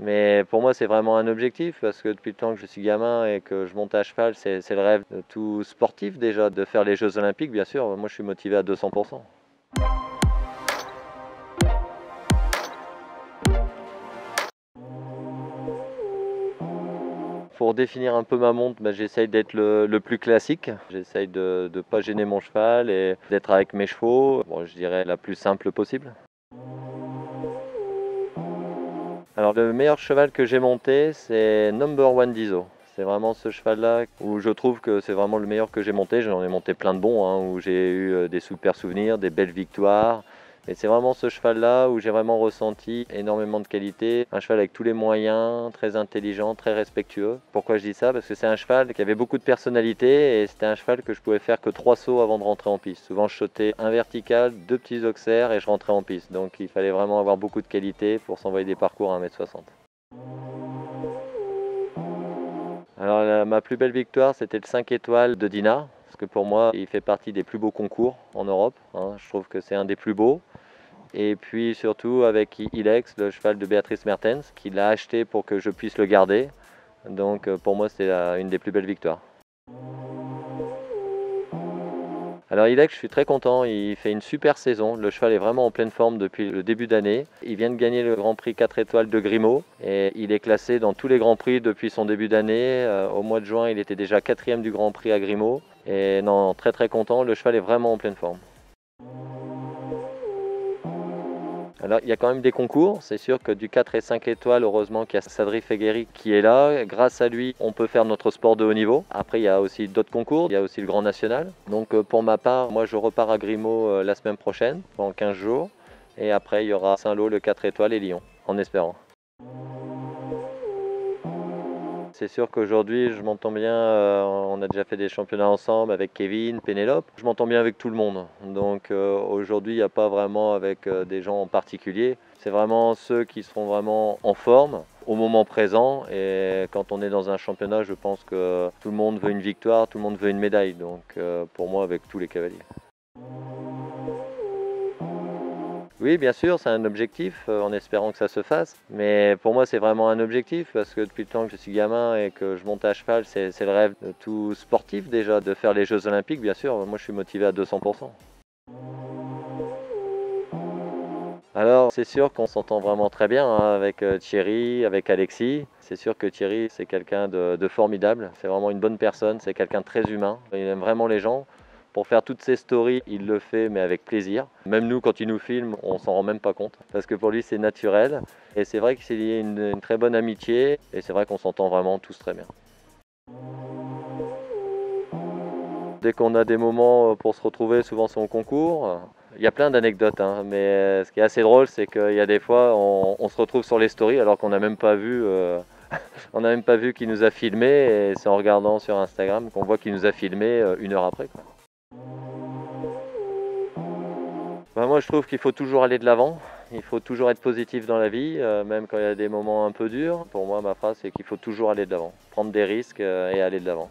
Mais pour moi, c'est vraiment un objectif parce que depuis le temps que je suis gamin et que je monte à cheval, c'est le rêve de tout sportif déjà, de faire les Jeux Olympiques, bien sûr. Moi, je suis motivé à 200%. Pour définir un peu ma montre, j'essaye d'être le plus classique. J'essaye de ne pas gêner mon cheval et d'être avec mes chevaux. Bon, je dirais la plus simple possible. Alors le meilleur cheval que j'ai monté, c'est Number One d'Iso. C'est vraiment ce cheval-là où je trouve que c'est vraiment le meilleur que j'ai monté. J'en ai monté plein de bons, hein, où j'ai eu des super souvenirs, des belles victoires. Et c'est vraiment ce cheval-là où j'ai vraiment ressenti énormément de qualité. Un cheval avec tous les moyens, très intelligent, très respectueux. Pourquoi je dis ça? Parce que c'est un cheval qui avait beaucoup de personnalité et c'était un cheval que je pouvais faire que 3 sauts avant de rentrer en piste. Souvent je sautais un vertical, 2 petits auxerres et je rentrais en piste. Donc il fallait vraiment avoir beaucoup de qualité pour s'envoyer des parcours à 1,60 m. Alors ma plus belle victoire, c'était le 5 étoiles de Dinard. Parce que pour moi, il fait partie des plus beaux concours en Europe, hein. Je trouve que c'est un des plus beaux. Et puis surtout avec Ilex, le cheval de Béatrice Mertens, qui l'a acheté pour que je puisse le garder. Donc pour moi, c'est une des plus belles victoires. Alors Ilex, je suis très content, il fait une super saison. Le cheval est vraiment en pleine forme depuis le début d'année. Il vient de gagner le Grand Prix 4 étoiles de Grimaud et il est classé dans tous les Grands Prix depuis son début d'année. Au mois de juin, il était déjà 4e du Grand Prix à Grimaud. Et non, très très content, le cheval est vraiment en pleine forme. Alors, il y a quand même des concours. C'est sûr que du 4 et 5 étoiles, heureusement qu'il y a Sadri Fegheri qui est là. Grâce à lui, on peut faire notre sport de haut niveau. Après, il y a aussi d'autres concours. Il y a aussi le Grand National. Donc, pour ma part, moi, je repars à Grimaud la semaine prochaine, pendant 15 jours. Et après, il y aura Saint-Lô, le 4 étoiles et Lyon, en espérant. C'est sûr qu'aujourd'hui, je m'entends bien, on a déjà fait des championnats ensemble avec Kevin, Pénélope. Je m'entends bien avec tout le monde. Donc aujourd'hui, il n'y a pas vraiment avec des gens en particulier. C'est vraiment ceux qui seront vraiment en forme au moment présent. Et quand on est dans un championnat, je pense que tout le monde veut une victoire, tout le monde veut une médaille. Donc pour moi, avec tous les cavaliers. Oui, bien sûr, c'est un objectif, en espérant que ça se fasse. Mais pour moi, c'est vraiment un objectif parce que depuis le temps que je suis gamin et que je monte à cheval, c'est le rêve de tout sportif déjà, de faire les Jeux Olympiques, bien sûr. Moi, je suis motivé à 200%. Alors, c'est sûr qu'on s'entend vraiment très bien, hein, avec Thierry, avec Alexis. C'est sûr que Thierry, c'est quelqu'un de formidable. C'est vraiment une bonne personne, c'est quelqu'un de très humain. Il aime vraiment les gens. Pour faire toutes ses stories, il le fait, mais avec plaisir. Même nous, quand il nous filme, on s'en rend même pas compte. Parce que pour lui, c'est naturel. Et c'est vrai que c'est lié une très bonne amitié. Et c'est vrai qu'on s'entend vraiment tous très bien. Dès qu'on a des moments pour se retrouver, souvent c'est au concours. Il y a plein d'anecdotes, hein, mais ce qui est assez drôle, c'est qu'il y a des fois, on se retrouve sur les stories alors qu'on n'a même pas vu, on n'a même pas vu qu'il nous a filmé. Et c'est en regardant sur Instagram qu'on voit qu'il nous a filmé 1 heure après, quoi. Moi, je trouve qu'il faut toujours aller de l'avant. Il faut toujours être positif dans la vie, même quand il y a des moments un peu durs. Pour moi, ma phrase, c'est qu'il faut toujours aller de l'avant, prendre des risques et aller de l'avant.